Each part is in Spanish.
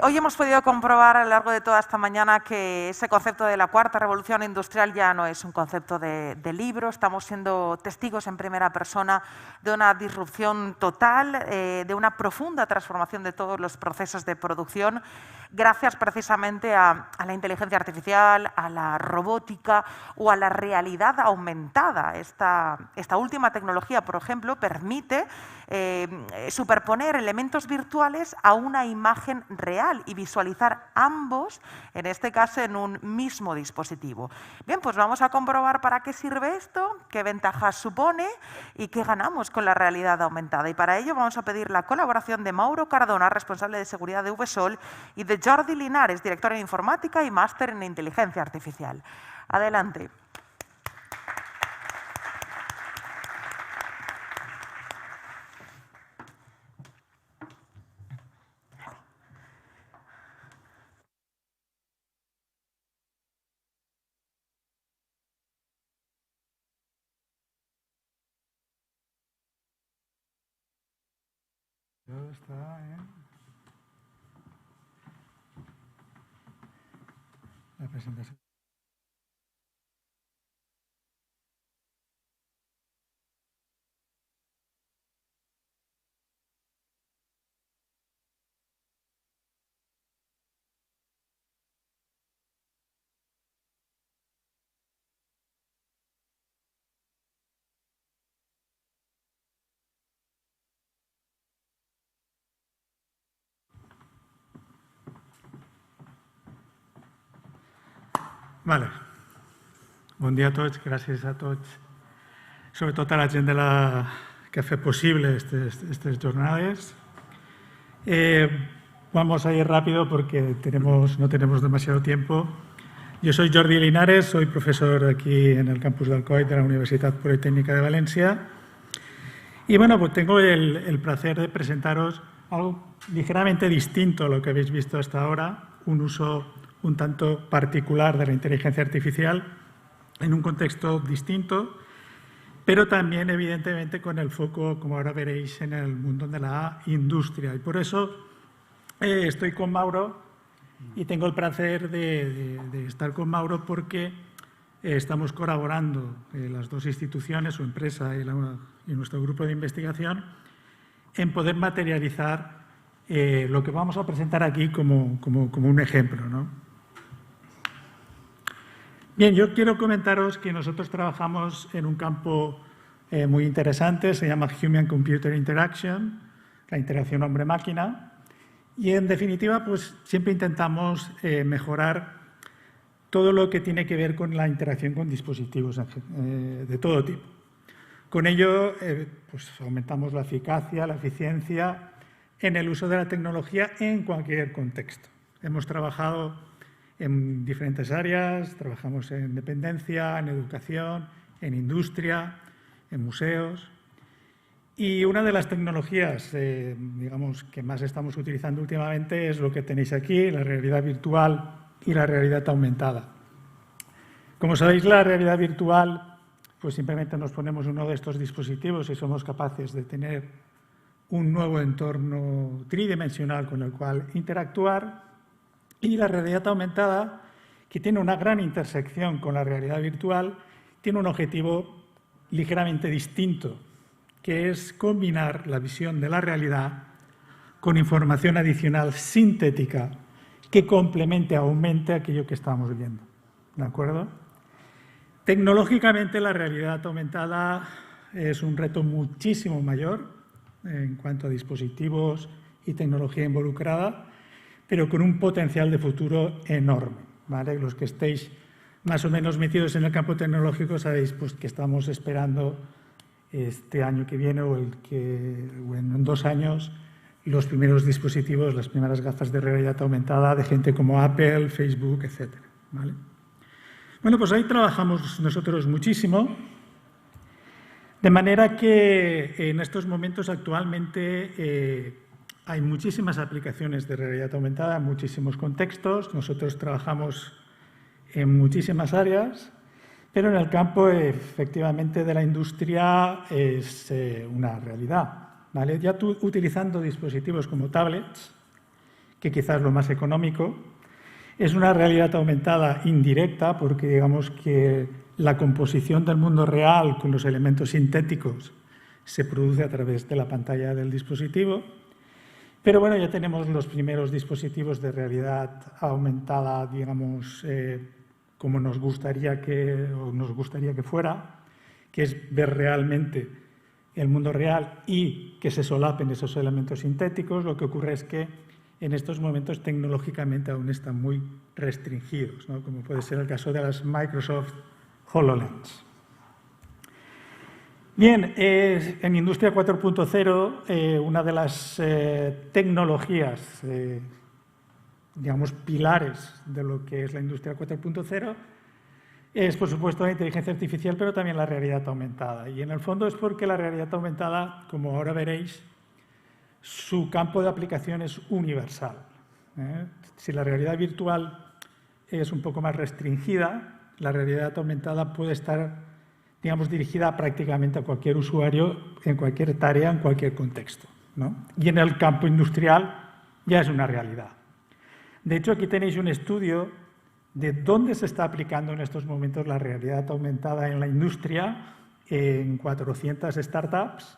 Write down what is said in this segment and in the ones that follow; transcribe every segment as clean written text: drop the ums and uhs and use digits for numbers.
Hoy hemos podido comprobar a lo largo de toda esta mañana que ese concepto de la cuarta revolución industrial ya no es un concepto de libro. Estamos siendo testigos en primera persona de una disrupción total, de una profunda transformación de todos los procesos de producción, gracias precisamente a la inteligencia artificial, a la robótica o a la realidad aumentada. Esta última tecnología, por ejemplo, permite superponer elementos virtuales a una imagen real y visualizar ambos, en este caso, en un mismo dispositivo. Bien, pues vamos a comprobar para qué sirve esto, qué ventajas supone y qué ganamos con la realidad aumentada. Y para ello vamos a pedir la colaboración de Mauro Cardona, responsable de seguridad de VSOL, y de Jordi Linares, director en informática y máster en inteligencia artificial. Adelante. Está la presentación. Vale. Bon dia a tots, gràcies a tots, sobretot a la gent que ha fet possible estas jornades. Vamos a ir rápido porque no tenemos demasiado tiempo. Yo soy Jordi Linares, soy profesor aquí en el campus del COIT de la Universidad Politécnica de Valencia. Y bueno, pues tengo el placer de presentaros algo ligeramente distinto a lo que habéis visto hasta ahora, un uso un tanto particular de la inteligencia artificial en un contexto distinto, pero también, evidentemente, con el foco, como ahora veréis, en el mundo de la industria. Y por eso estoy con Mauro y tengo el placer de estar con Mauro porque estamos colaborando las dos instituciones, su empresa y nuestro grupo de investigación, en poder materializar lo que vamos a presentar aquí como un ejemplo, ¿no? Bien, yo quiero comentaros que nosotros trabajamos en un campo muy interesante, se llama Human Computer Interaction, la interacción hombre-máquina, y en definitiva pues siempre intentamos mejorar todo lo que tiene que ver con la interacción con dispositivos de todo tipo. Con ello pues aumentamos la eficacia, la eficiencia en el uso de la tecnología en cualquier contexto. Hemos trabajado en diferentes áreas, trabajamos en dependencia, en educación, en industria, en museos. Y una de las tecnologías, digamos, que más estamos utilizando últimamente es lo que tenéis aquí, la realidad virtual y la realidad aumentada. Como sabéis, la realidad virtual, pues simplemente nos ponemos uno de estos dispositivos y somos capaces de tener un nuevo entorno tridimensional con el cual interactuar. Y la realidad aumentada, que tiene una gran intersección con la realidad virtual, tiene un objetivo ligeramente distinto, que es combinar la visión de la realidad con información adicional sintética que complemente, aumente aquello que estamos viendo. ¿De acuerdo? Tecnológicamente, la realidad aumentada es un reto muchísimo mayor en cuanto a dispositivos y tecnología involucrada, pero con un potencial de futuro enorme, ¿vale? Los que estéis más o menos metidos en el campo tecnológico sabéis pues, que estamos esperando este año que viene o en 2 años los primeros dispositivos, las primeras gafas de realidad aumentada de gente como Apple, Facebook, etc. ¿Vale? Bueno, pues ahí trabajamos nosotros muchísimo, de manera que en estos momentos actualmente hay muchísimas aplicaciones de realidad aumentada en muchísimos contextos. Nosotros trabajamos en muchísimas áreas, pero en el campo, efectivamente, de la industria es una realidad, ¿vale? Ya utilizando dispositivos como tablets, que quizás es lo más económico. Es una realidad aumentada indirecta porque digamos que la composición del mundo real con los elementos sintéticos se produce a través de la pantalla del dispositivo. Pero bueno, ya tenemos los primeros dispositivos de realidad aumentada, digamos, como nos gustaría que fuera, que es ver realmente el mundo real y que se solapen esos elementos sintéticos. Lo que ocurre es que en estos momentos tecnológicamente aún están muy restringidos, ¿no? Como puede ser el caso de las Microsoft HoloLens. Bien, en Industria 4.0, una de las tecnologías, digamos, pilares de lo que es la Industria 4.0 es, por supuesto, la inteligencia artificial, pero también la realidad aumentada. Y en el fondo es porque la realidad aumentada, como ahora veréis, su campo de aplicación es universal. Si la realidad virtual es un poco más restringida, la realidad aumentada puede estar, digamos, dirigida prácticamente a cualquier usuario, en cualquier tarea, en cualquier contexto, ¿no? Y en el campo industrial ya es una realidad. De hecho, aquí tenéis un estudio de dónde se está aplicando en estos momentos la realidad aumentada en la industria, en 400 startups,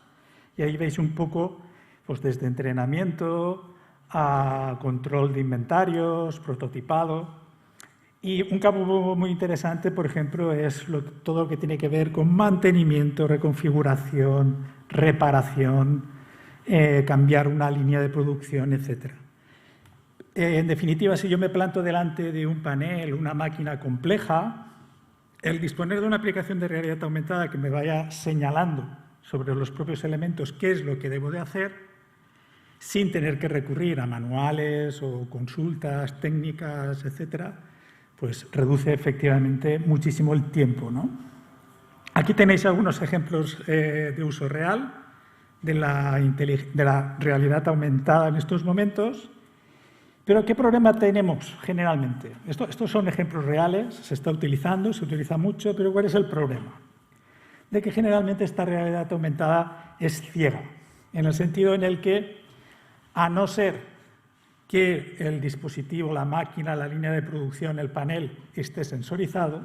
y ahí veis un poco, pues desde entrenamiento a control de inventarios, prototipado. Y un campo muy interesante, por ejemplo, es todo lo que tiene que ver con mantenimiento, reconfiguración, reparación, cambiar una línea de producción, etc. En definitiva, si yo me planto delante de un panel, una máquina compleja, el disponer de una aplicación de realidad aumentada que me vaya señalando sobre los propios elementos qué es lo que debo de hacer, sin tener que recurrir a manuales o consultas técnicas, etcétera, pues reduce efectivamente muchísimo el tiempo, ¿no? Aquí tenéis algunos ejemplos de uso real de la realidad aumentada en estos momentos. Pero ¿qué problema tenemos generalmente? Estos son ejemplos reales, se está utilizando, se utiliza mucho, pero ¿cuál es el problema? De que generalmente esta realidad aumentada es ciega, en el sentido en el que, a no ser que el dispositivo, la máquina, la línea de producción, el panel esté sensorizado,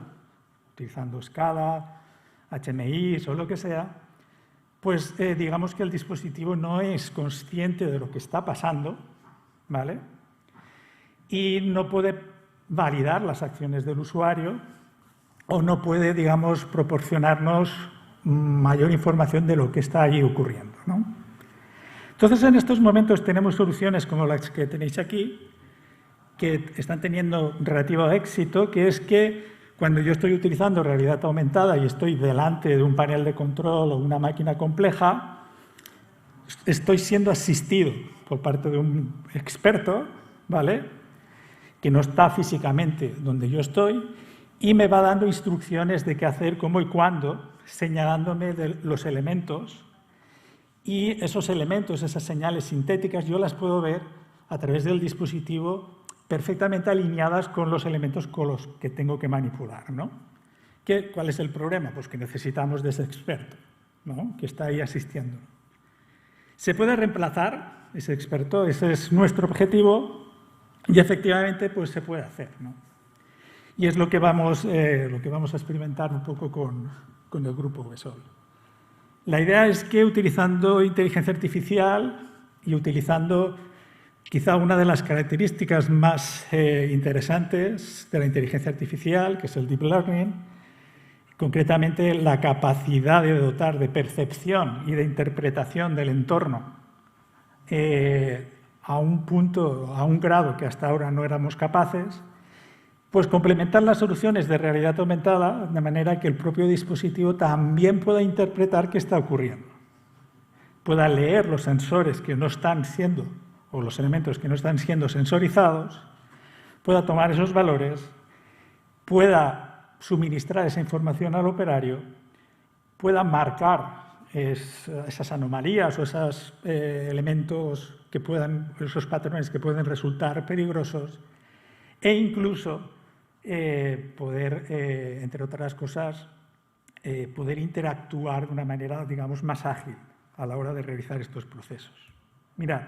utilizando SCADA, HMI o lo que sea, pues digamos que el dispositivo no es consciente de lo que está pasando, ¿vale? Y no puede validar las acciones del usuario o no puede, digamos, proporcionarnos mayor información de lo que está allí ocurriendo, ¿no? Entonces, en estos momentos tenemos soluciones como las que tenéis aquí, que están teniendo relativo éxito, que es que cuando yo estoy utilizando realidad aumentada y estoy delante de un panel de control o una máquina compleja, estoy siendo asistido por parte de un experto, ¿vale?, que no está físicamente donde yo estoy y me va dando instrucciones de qué hacer, cómo y cuándo, señalándome de los elementos. Y esos elementos, esas señales sintéticas, yo las puedo ver a través del dispositivo perfectamente alineadas con los elementos con los que tengo que manipular, ¿no? ¿Cuál es el problema? Pues que necesitamos de ese experto, ¿no?, que está ahí asistiendo. ¿Se puede reemplazar ese experto? Ese es nuestro objetivo y efectivamente pues se puede hacer, ¿no? Y es lo que vamos a experimentar un poco con el grupo WESOL. La idea es que utilizando inteligencia artificial y utilizando quizá una de las características más interesantes de la inteligencia artificial, que es el Deep Learning, concretamente la capacidad de dotar de percepción y de interpretación del entorno a un punto, a un grado que hasta ahora no éramos capaces, pues complementar las soluciones de realidad aumentada de manera que el propio dispositivo también pueda interpretar qué está ocurriendo, pueda leer los sensores que no están siendo, o los elementos que no están siendo sensorizados, pueda tomar esos valores, pueda suministrar esa información al operario, pueda marcar esas anomalías o esos elementos que puedan, esos patrones que pueden resultar peligrosos, e incluso poder, entre otras cosas, poder interactuar de una manera, digamos, más ágil a la hora de realizar estos procesos. Mirad,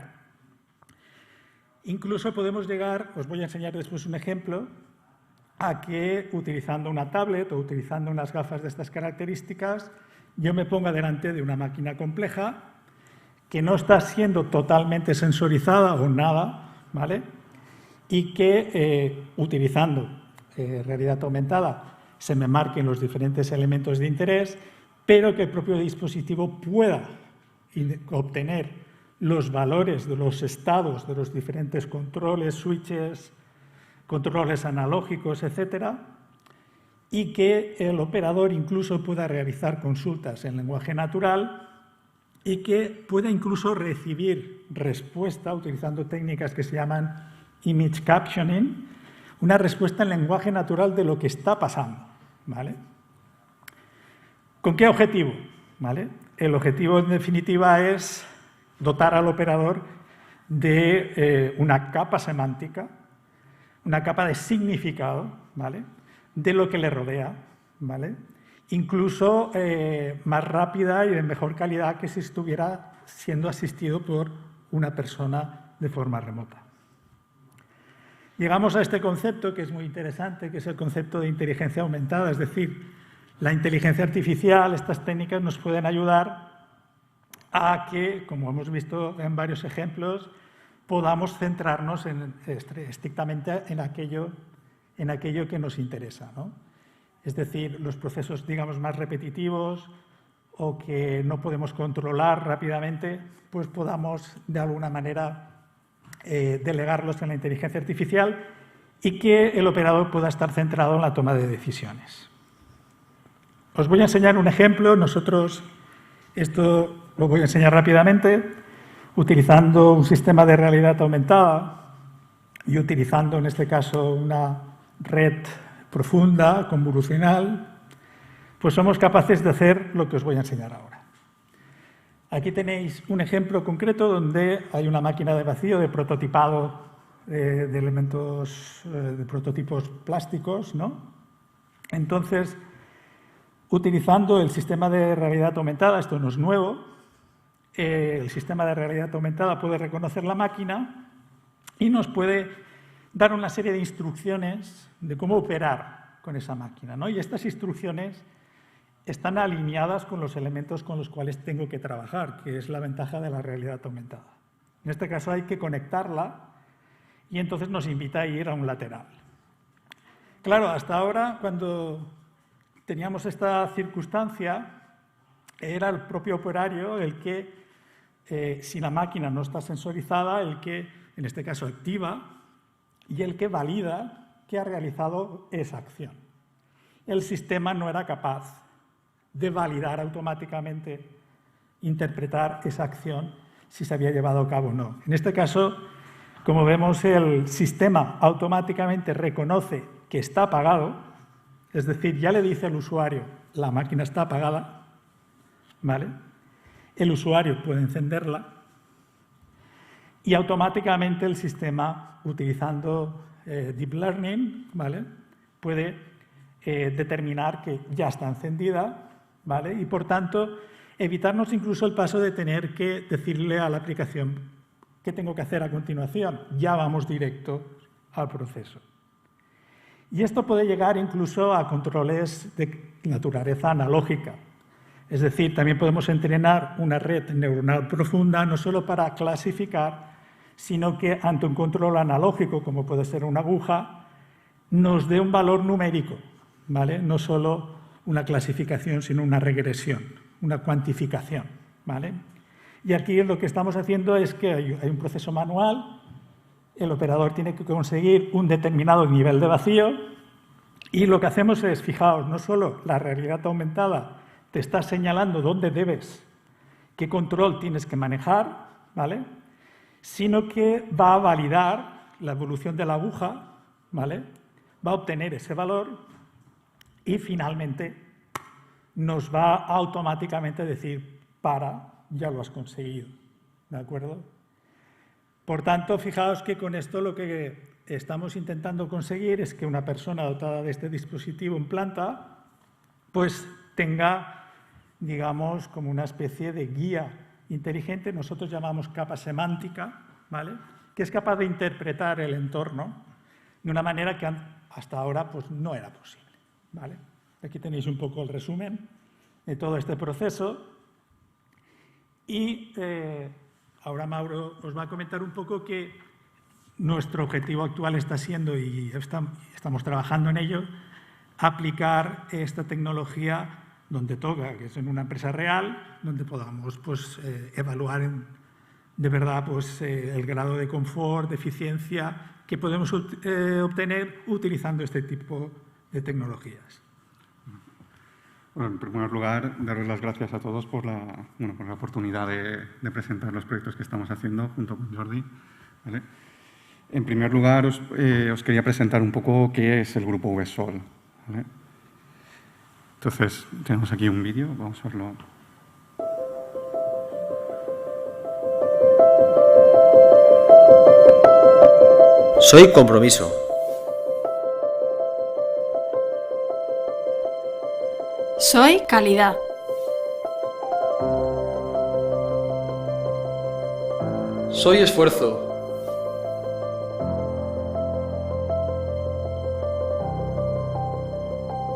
Incluso podemos llegar, os voy a enseñar después un ejemplo, a que utilizando una tablet o utilizando unas gafas de estas características, yo me ponga delante de una máquina compleja que no está siendo totalmente sensorizada o nada, ¿vale? Y que utilizando realidad aumentada se me marquen los diferentes elementos de interés, pero que el propio dispositivo pueda obtener los valores de los estados de los diferentes controles, switches, controles analógicos, etcétera, y que el operador incluso pueda realizar consultas en lenguaje natural y que pueda incluso recibir respuesta utilizando técnicas que se llaman image captioning, una respuesta en lenguaje natural de lo que está pasando, ¿vale? ¿Con qué objetivo? ¿Vale? El objetivo, en definitiva, es dotar al operador de una capa semántica, una capa de significado, ¿vale?, de lo que le rodea, ¿vale?, incluso más rápida y de mejor calidad que si estuviera siendo asistido por una persona de forma remota. Llegamos a este concepto que es muy interesante, que es el concepto de inteligencia aumentada, es decir, la inteligencia artificial, estas técnicas nos pueden ayudar a que, como hemos visto en varios ejemplos, podamos centrarnos estrictamente en aquello que nos interesa, ¿no? Es decir, los procesos, digamos, más repetitivos o que no podemos controlar rápidamente, pues podamos, de alguna manera, delegarlos en la inteligencia artificial y que el operador pueda estar centrado en la toma de decisiones. Os voy a enseñar un ejemplo. Nosotros, esto lo voy a enseñar rápidamente, utilizando un sistema de realidad aumentada y utilizando, en este caso, una red profunda, convolucional, pues somos capaces de hacer lo que os voy a enseñar ahora. Aquí tenéis un ejemplo concreto donde hay una máquina de vacío de prototipado de elementos, de prototipos plásticos, ¿no? Entonces, utilizando el sistema de realidad aumentada, esto no es nuevo, el sistema de realidad aumentada puede reconocer la máquina y nos puede dar una serie de instrucciones de cómo operar con esa máquina, ¿no? Y estas instrucciones están alineadas con los elementos con los cuales tengo que trabajar, que es la ventaja de la realidad aumentada. En este caso hay que conectarla y entonces nos invita a ir a un lateral. Claro, hasta ahora, cuando teníamos esta circunstancia, era el propio operario el que, si la máquina no está sensorizada, el que, en este caso, activa y el que valida que ha realizado esa acción. El sistema no era capaz de validar automáticamente, interpretar esa acción si se había llevado a cabo o no. En este caso, como vemos, el sistema automáticamente reconoce que está apagado, es decir, ya le dice al usuario, la máquina está apagada, ¿vale? El usuario puede encenderla y automáticamente el sistema, utilizando Deep Learning, ¿vale?, puede determinar que ya está encendida, ¿vale?, y por tanto evitarnos incluso el paso de tener que decirle a la aplicación qué tengo que hacer a continuación. Ya vamos directo al proceso. Y esto puede llegar incluso a controles de naturaleza analógica. Es decir, también podemos entrenar una red neuronal profunda no solo para clasificar, sino que ante un control analógico, como puede ser una aguja, nos dé un valor numérico, ¿vale? No solo una clasificación, sino una regresión, una cuantificación, ¿vale? Y aquí lo que estamos haciendo es que hay un proceso manual, el operador tiene que conseguir un determinado nivel de vacío y lo que hacemos es, fijaos, no solo la realidad aumentada te está señalando dónde debes, qué control tienes que manejar, ¿vale?, sino que va a validar la evolución de la aguja, ¿vale?, va a obtener ese valor y finalmente nos va a automáticamente decir, ya lo has conseguido, ¿de acuerdo? Por tanto, fijaos que con esto lo que estamos intentando conseguir es que una persona dotada de este dispositivo en planta pues tenga, digamos, como una especie de guía inteligente, nosotros llamamos capa semántica, ¿vale?, que es capaz de interpretar el entorno de una manera que hasta ahora pues, no era posible, ¿vale? Aquí tenéis un poco el resumen de todo este proceso y ahora Mauro os va a comentar un poco que nuestro objetivo actual está siendo, y estamos trabajando en ello, aplicar esta tecnología donde toca, que es en una empresa real, donde podamos pues, evaluar de verdad pues, el grado de confort, de eficiencia que podemos obtener utilizando este tipo de tecnologías. Bueno, en primer lugar, daros las gracias a todos por la oportunidad de presentar los proyectos que estamos haciendo junto con Jordi, ¿vale? En primer lugar, os quería presentar un poco qué es el Grupo VSOL, ¿vale? Entonces, tenemos aquí un vídeo, vamos a verlo. Soy compromiso. Soy calidad. Soy esfuerzo.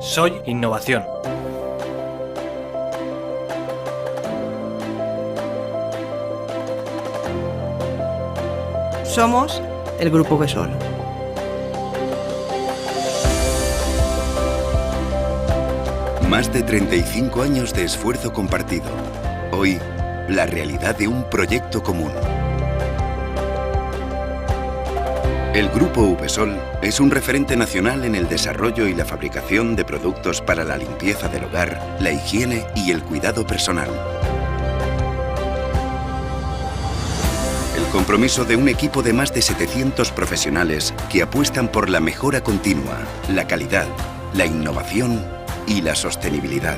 Soy innovación. Somos el Grupo VSOL. Más de 35 años de esfuerzo compartido. Hoy, la realidad de un proyecto común. El Grupo VSOL es un referente nacional en el desarrollo y la fabricación de productos para la limpieza del hogar, la higiene y el cuidado personal. El compromiso de un equipo de más de 700 profesionales que apuestan por la mejora continua, la calidad, la innovación y la sostenibilidad.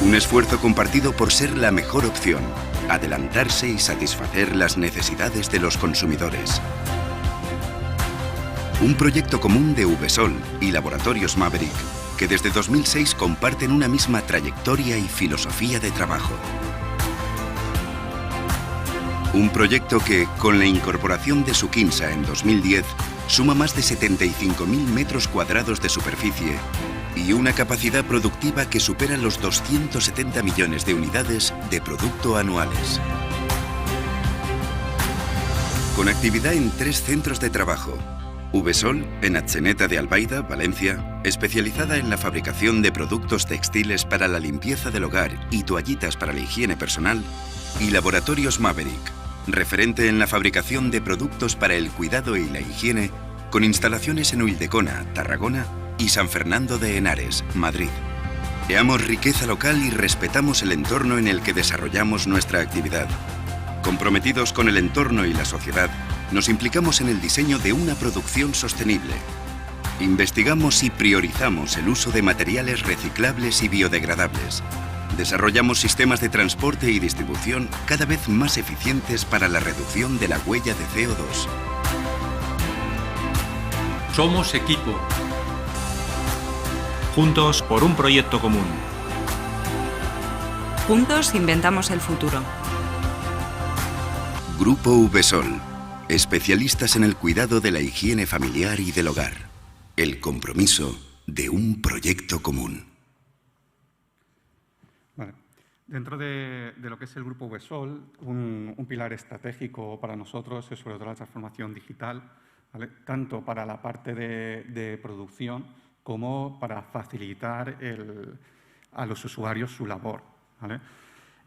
Un esfuerzo compartido por ser la mejor opción, adelantarse y satisfacer las necesidades de los consumidores. Un proyecto común de VSOL y Laboratorios Maverick, que desde 2006 comparten una misma trayectoria y filosofía de trabajo. Un proyecto que, con la incorporación de Suquinsa en 2010, suma más de 75.000 metros cuadrados de superficie y una capacidad productiva que supera los 270 millones de unidades de producto anuales. Con actividad en 3 centros de trabajo. VSOL, en Atzeneta de Albaida, Valencia, especializada en la fabricación de productos textiles para la limpieza del hogar y toallitas para la higiene personal, y Laboratorios Maverick, referente en la fabricación de productos para el cuidado y la higiene, con instalaciones en Ulldecona, Tarragona, y San Fernando de Henares, Madrid. Creamos riqueza local y respetamos el entorno en el que desarrollamos nuestra actividad. Comprometidos con el entorno y la sociedad, nos implicamos en el diseño de una producción sostenible. Investigamos y priorizamos el uso de materiales reciclables y biodegradables. Desarrollamos sistemas de transporte y distribución cada vez más eficientes para la reducción de la huella de CO2. Somos equipo. Juntos por un proyecto común. Juntos inventamos el futuro. Grupo VSOL, especialistas en el cuidado de la higiene familiar y del hogar. El compromiso de un proyecto común. Vale. Dentro de lo que es el Grupo VSOL, un pilar estratégico para nosotros es sobre todo la transformación digital, ¿vale? Tanto para la parte de producción como para facilitar a los usuarios su labor, ¿vale?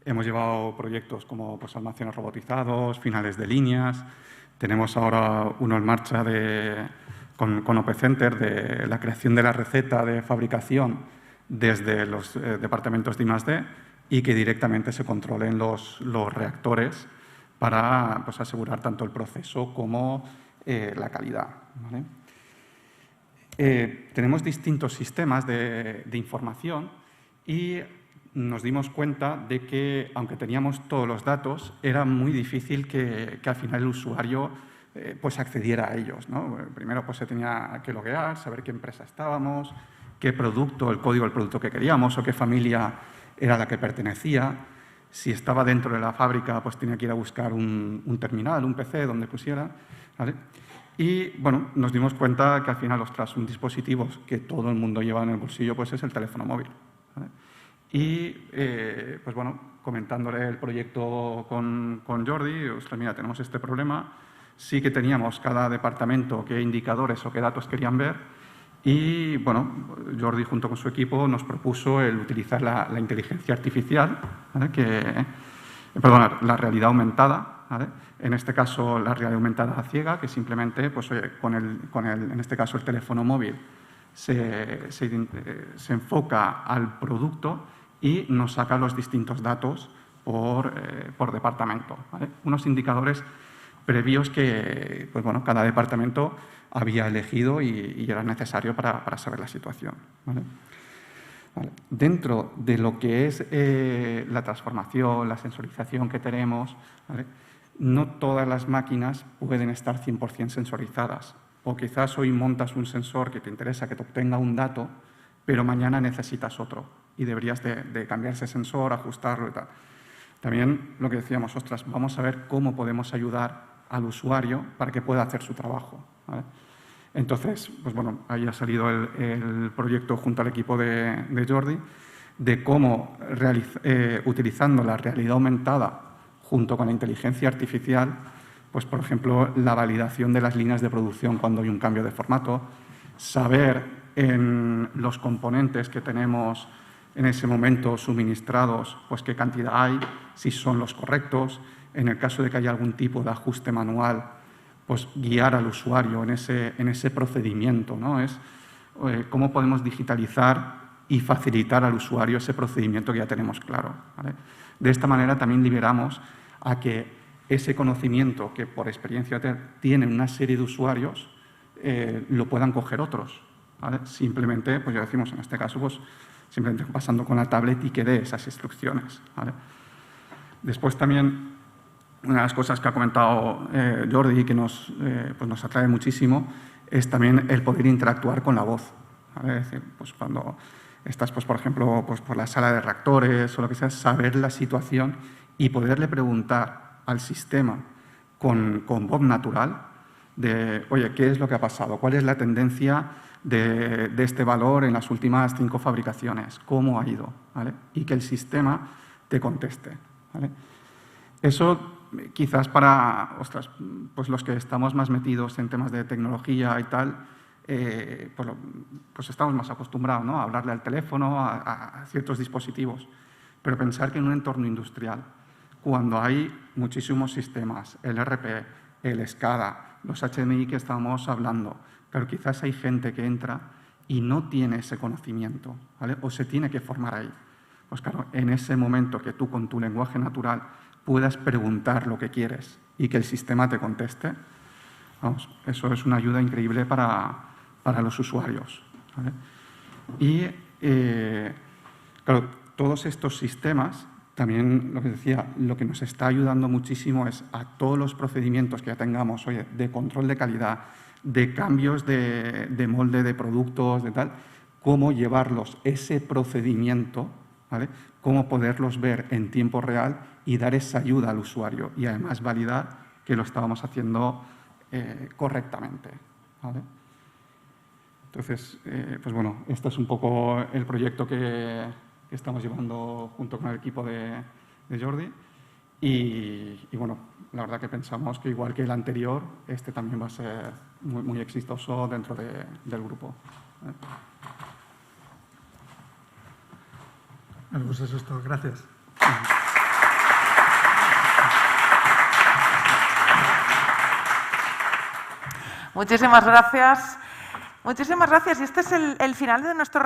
Hemos llevado proyectos como pues, almacenes robotizados, finales de líneas. Tenemos ahora uno en marcha con OP Center de la creación de la receta de fabricación desde los departamentos de I+D y que directamente se controlen los reactores para pues, asegurar tanto el proceso como la calidad, ¿vale? Tenemos distintos sistemas de información y nos dimos cuenta de que, aunque teníamos todos los datos, era muy difícil que al final el usuario pues accediera a ellos, ¿no? Primero pues, se tenía que loguear, saber qué empresa estábamos, qué producto, el código del producto que queríamos o qué familia era la que pertenecía. Si estaba dentro de la fábrica, pues tenía que ir a buscar un terminal, un PC, donde pusiera, ¿vale? Y, bueno, nos dimos cuenta que al final, ostras, un dispositivo que todo el mundo lleva en el bolsillo, pues es el teléfono móvil, ¿vale? Y, pues bueno, comentándole el proyecto con Jordi, ostras, mira, tenemos este problema. Sí que teníamos cada departamento qué indicadores o qué datos querían ver. Y, bueno, Jordi junto con su equipo nos propuso el utilizar la inteligencia artificial, ¿vale? La realidad aumentada, ¿vale? En este caso, la realidad aumentada ciega, que simplemente, pues, oye, en este caso, el teléfono móvil se enfoca al producto y nos saca los distintos datos por departamento, ¿vale? Unos indicadores previos que, pues bueno, cada departamento había elegido y era necesario para saber la situación, ¿vale? Vale. Dentro de lo que es la transformación, la sensorización que tenemos, ¿vale? No todas las máquinas pueden estar 100% sensorizadas. O quizás hoy montas un sensor que te interesa que te obtenga un dato, pero mañana necesitas otro y deberías de cambiar ese sensor, ajustarlo y tal. También lo que decíamos, ostras, vamos a ver cómo podemos ayudar al usuario para que pueda hacer su trabajo, ¿vale? Entonces, pues bueno, ahí ha salido el proyecto junto al equipo de Jordi de cómo, utilizando la realidad aumentada junto con la inteligencia artificial, pues por ejemplo, la validación de las líneas de producción cuando hay un cambio de formato, saber en los componentes que tenemos en ese momento suministrados, pues qué cantidad hay, si son los correctos. En el caso de que haya algún tipo de ajuste manual, pues guiar al usuario en ese procedimiento, ¿no? Es cómo podemos digitalizar y facilitar al usuario ese procedimiento que ya tenemos claro, ¿vale? De esta manera también liberamos a que ese conocimiento que por experiencia tiene una serie de usuarios lo puedan coger otros, ¿vale? Simplemente, pues ya decimos, en este caso, pues simplemente pasando con la tablet y que dé esas instrucciones, ¿vale? Después también, una de las cosas que ha comentado Jordi y que nos atrae muchísimo es también el poder interactuar con la voz, ¿vale? Es decir, pues cuando estás, pues, por ejemplo, pues, por la sala de reactores o lo que sea, saber la situación y poderle preguntar al sistema con voz natural de, oye, ¿qué es lo que ha pasado? ¿Cuál es la tendencia de este valor en las últimas 5 fabricaciones? ¿Cómo ha ido? ¿Vale? Y que el sistema te conteste, ¿vale? Eso quizás para pues los que estamos más metidos en temas de tecnología y tal, pues estamos más acostumbrados, ¿no? A hablarle al teléfono, a ciertos dispositivos. Pero pensar que en un entorno industrial, cuando hay muchísimos sistemas, el ERP, el SCADA, los HMI que estábamos hablando, pero quizás hay gente que entra y no tiene ese conocimiento, ¿vale? O se tiene que formar ahí. Pues claro, en ese momento que tú con tu lenguaje natural puedas preguntar lo que quieres y que el sistema te conteste, vamos, eso es una ayuda increíble para los usuarios, ¿vale? Y, claro, todos estos sistemas, también lo que decía, lo que nos está ayudando muchísimo es a todos los procedimientos que ya tengamos, oye, de control de calidad, de cambios de molde de productos, de tal, cómo llevarlos, ese procedimiento, ¿vale? Cómo poderlos ver en tiempo real y dar esa ayuda al usuario y además validar que lo estábamos haciendo correctamente, ¿vale? Entonces, pues bueno, este es un poco el proyecto que estamos llevando junto con el equipo de Jordi y bueno, la verdad que pensamos que igual que el anterior, este también va a ser muy, muy exitoso dentro del grupo. Bueno, pues eso es todo. Gracias. Muchísimas gracias. Muchísimas gracias. Y este es el final de nuestro